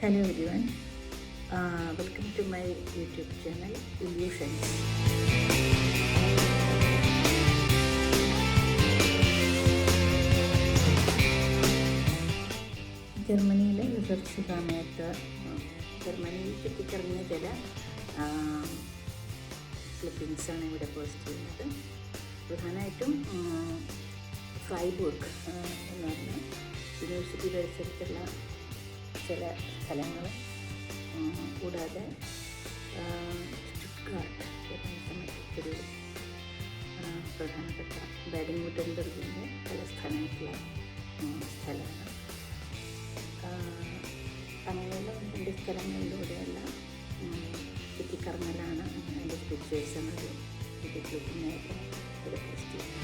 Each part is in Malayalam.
Hello everyone, welcome to my YouTube channel Illusions. ജർമ്മനിയിലെ റിസർച്ച് സമയത്ത് ജർമ്മനിയിൽ ചുറ്റിക്കറങ്ങിയ ചില ക്ലിപ്പിങ്സാണ് ഇവിടെ പോസ്റ്റ് ചെയ്യുന്നത്. പ്രധാനമായിട്ടും ഫ്രൈബൂർഗ് എന്ന് പറഞ്ഞ യൂണിവേഴ്സിറ്റി പരിസരത്തുള്ള ചില സ്ഥലങ്ങൾ, കൂടാതെ സ്റ്റുട്ട്ഗാർട്ട് ഒരു പ്രധാനപ്പെട്ട ബാഡൻ-വ്യൂർട്ടംബെർഗിൻ്റെ തലസ്ഥാനമായിട്ടുള്ള സ്ഥലമാണ്. അങ്ങനെയുള്ള രണ്ട് സ്ഥലങ്ങളിലൂടെയുള്ള ചുറ്റിക്കറങ്ങലാണ് അതിൻ്റെ പിക്ചേഴ്സാണ് ഒരു ക്ലിപ്പിങ്ങായിട്ട് ഇവിടെ പോസ്റ്റ് ചെയ്യുന്നത്.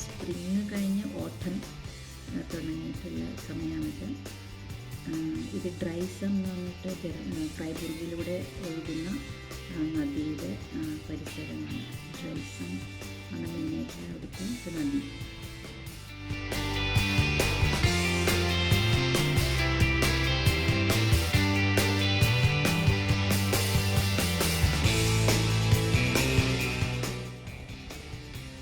സ്പ്രിങ് കഴിഞ്ഞ് ഓട്ടം തുടങ്ങിയിട്ടുള്ള സമയമാണിത്. ഇത് ഡ്രൈസം എന്ന് പറഞ്ഞിട്ട് ഫ്രൈബൂർഗിലൂടെ ഒഴുകുന്ന നദിയുടെ പരിസരമാണ്. ഡ്രൈസം ആണ് മെയിനായിട്ടുള്ള അവിടുത്തെ നദി.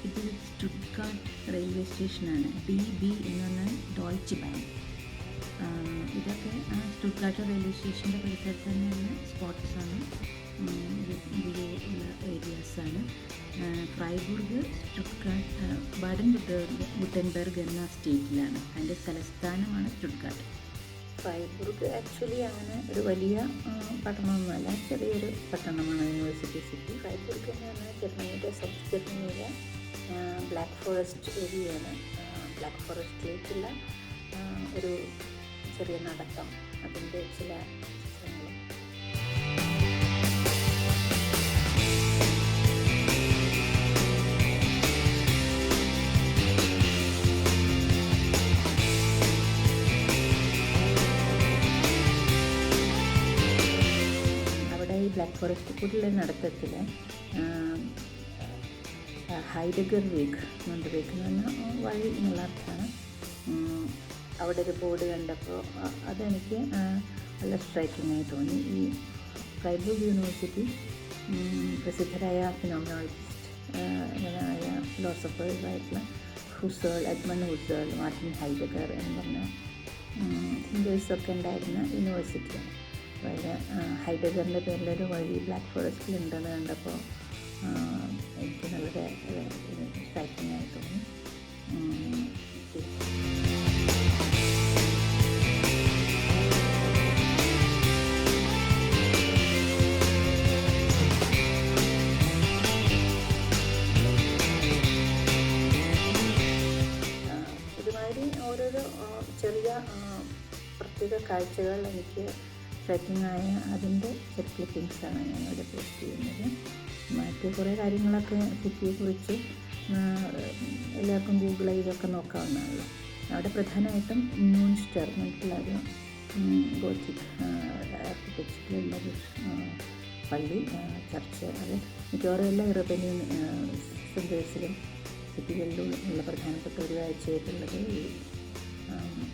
ഇത് സ്റ്റുട്ട്ഗാർട്ട് റെയിൽവേ സ്റ്റേഷനാണ്. DB എന്ന് പറഞ്ഞാൽ ഡോയ്ച്ച് ബാങ്ക്. ഇതൊക്കെ സ്റ്റുട്ട്ഗാർട്ട് റെയിൽവേ സ്റ്റേഷൻ്റെ പരിസരത്ത് തന്നെയുള്ള സ്പോട്ട്സാണ്, ഉള്ള ഏരിയാസാണ്. ഫ്രൈബൂർഗ് സ്റ്റുട്ട്ഗാർട്ട് ബാഡൻ-വ്യൂർട്ടംബെർഗ് എന്ന സ്റ്റേറ്റിലാണ്. അതിൻ്റെ തലസ്ഥാനമാണ് സ്റ്റുട്ട്ഗാർട്ട്. ഫ്രൈബൂർഗ് ആക്ച്വലി അങ്ങനെ ഒരു വലിയ പട്ടണമൊന്നുമല്ല, ചെറിയൊരു പട്ടണമാണ്, യൂണിവേഴ്സിറ്റി സിറ്റി. ഫ്രൈബൂർഗ് എന്ന് പറഞ്ഞാൽ ജർമ്മനിയുടെ സൗത്ത് ജർമ്മനിയിലെ ബ്ലാക്ക് ഫോറസ്റ്റ് ഏരിയയാണ്. ബ്ലാക്ക് ഫോറസ്റ്റിലേക്കുള്ള ഒരു ചെറിയ നടത്തം, അതിൻ്റെ ചില ചിത്രങ്ങളും. അവിടെ ഈ ബ്ലാക്ക് ഫോറസ്റ്റ് കൂടിയുള്ള നടത്തത്തിൽ ഹൈഡഗർ വേഗ് എന്ന് പറഞ്ഞാൽ വഴി എന്നുള്ള അർത്ഥമാണ്. അവിടെ ഒരു ബോർഡ് കണ്ടപ്പോൾ അതെനിക്ക് നല്ല സ്ട്രൈക്കിങ്ങായി തോന്നി. ഈ ഫ്രൈബൂർഗ് യൂണിവേഴ്സിറ്റി പ്രസിദ്ധരായ ഫിനോമിനോളജിസ്റ്റായ ഫിലോസഫേഴ്സായിട്ടുള്ള എഡ്മണ്ട് ഹുസേൾ, മാർട്ടിൻ ഹൈഡഗർ എന്ന് പറഞ്ഞ തിങ്കേഴ്സൊക്കെ ഉണ്ടായിരുന്ന യൂണിവേഴ്സിറ്റിയാണ്. അതുപോലെ ഹൈഡഗറിൻ്റെ പേരിലൊരു വഴി ബ്ലാക്ക് ഫോറസ്റ്റിലുണ്ടെന്ന് കണ്ടപ്പോൾ എനിക്ക് വളരെ സ്ട്രൈക്കിങ്ങായി തോന്നി. ഇതുമാതിരി ഓരോരോ ചെറിയ പ്രത്യേക കാഴ്ചകൾ എനിക്ക് സ്ട്രൈക്കിങ്ങായ അതിൻ്റെ ചെറിയ ക്ലിപ്പിങ്സാണ് ഞാനിവിടെ പോസ്റ്റ് ചെയ്യുന്നത്. മറ്റ് കുറേ കാര്യങ്ങളൊക്കെ സിറ്റിയെക്കുറിച്ച് എല്ലാവർക്കും ഗൂഗിൾ ചെയ്തൊക്കെ നോക്കാവുന്നതാണല്ലോ. അവിടെ പ്രധാനമായിട്ടും മ്യൂൺസ്റ്റർ എന്നിട്ടുള്ള ഒരു ഗോത്തിക് ആർക്കിടെക്ചറിലുള്ളൊരു പള്ളി, ചർച്ച്, അത് മിക്കവാറും എല്ലാ യൂറോപ്യൻ സെൻറ്റേഴ്സിലും സിറ്റികളിലും ഉള്ള പ്രധാനപ്പെട്ട ഒരു കാഴ്ചയായിട്ടുള്ളത് ഈ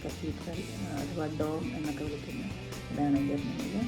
കത്തീഡ്രൽ അഥവാ ഡോം എന്നൊക്കെ വിളിക്കുന്ന അതാണ് ജർമ്മനിയിൽ.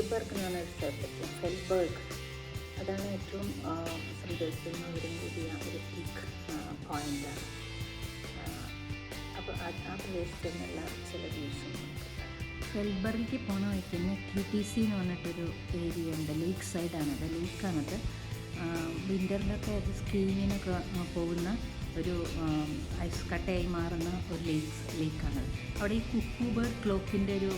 ഫെൽബർഗ് എന്ന് പറഞ്ഞൊരു സ്ഥലത്തെത്തി. ഫെൽബർഗ് അതാണ് ഏറ്റവും സന്ദർശിക്കുന്നവരും കൂടിയ ഒരു പീക്ക് പോയിൻ്റാണ്. അപ്പോൾ ആ പ്രദേശത്ത് നിന്നുള്ള ചില വ്യൂസും ഫെൽബർഗിലേക്ക് പോണ വയ്ക്കുന്ന QTC എന്ന് പറഞ്ഞിട്ടൊരു ഏരിയ ഉണ്ട്. ലേക്ക് സൈഡാണത്, ലേക്കാണത്. വിൻ്ററിലൊക്കെ അത് സ്കീയിങ്ങിനൊക്കെ പോകുന്ന ഒരു ഐസ് കട്ടയായി മാറുന്ന ഒരു ലേക്കാണത്. അവിടെ ഈ കുക്കു ബേർഡ് ക്ലോക്കിൻ്റെ ഒരു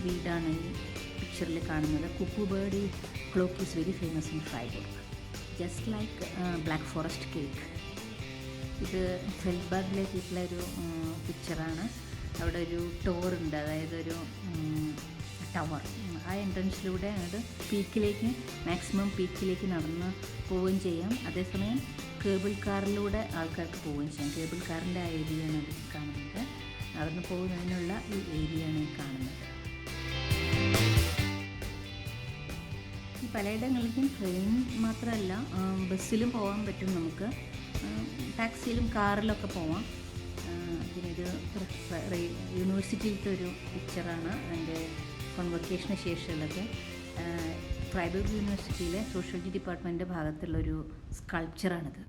വീടാണ് ഈ പിക്ചറിൽ കാണുന്നത്. കുക്കു ബേർഡ് ഈ clock is very famous in Freiburg, just like black forest cake. ഇത് ഫെൽബർഗിലേക്കുള്ള ഒരു പിക്ചറാണ്. അവിടെ ഒരു ടോറുണ്ട്, അതായത് ഒരു ടവർ. ആ എൻട്രൻസിലൂടെ അങ്ങോട്ട് പീക്കിലേക്ക്, മാക്സിമം പീക്കിലേക്ക് നടന്ന് പോവുകയും ചെയ്യാം. അതേസമയം കേബിൾ കാറിലൂടെ ആൾക്കാർക്ക് പോവുകയും ചെയ്യാം. കേബിൾ കാറിൻ്റെ ആ ഏരിയയാണ് അത് കാണുന്നത്. നടന്ന് പോകുന്നതിനുള്ള ഈ ഏരിയയാണ് ഈ കാണുന്നത്. ഈ പലയിടങ്ങളിലേക്കും ട്രെയിൻ മാത്രമല്ല ബസ്സിലും പോകാൻ പറ്റും നമുക്ക്. ടാക്സിയിലും കാറിലൊക്കെ പോവാം. ഇതിനൊരു യൂണിവേഴ്സിറ്റിയിലത്തെ ഒരു പിക്ചറാണ് എൻ്റെ കോൺവൊക്കേഷന് ശേഷമുള്ളത്. ഫ്രൈബർഗ് യൂണിവേഴ്സിറ്റിയിലെ സോഷ്യോളജി ഡിപ്പാർട്ട്മെൻറ്റിൻ്റെ ഭാഗത്തുള്ളൊരു സ്കൾപ്ചറാണിത്.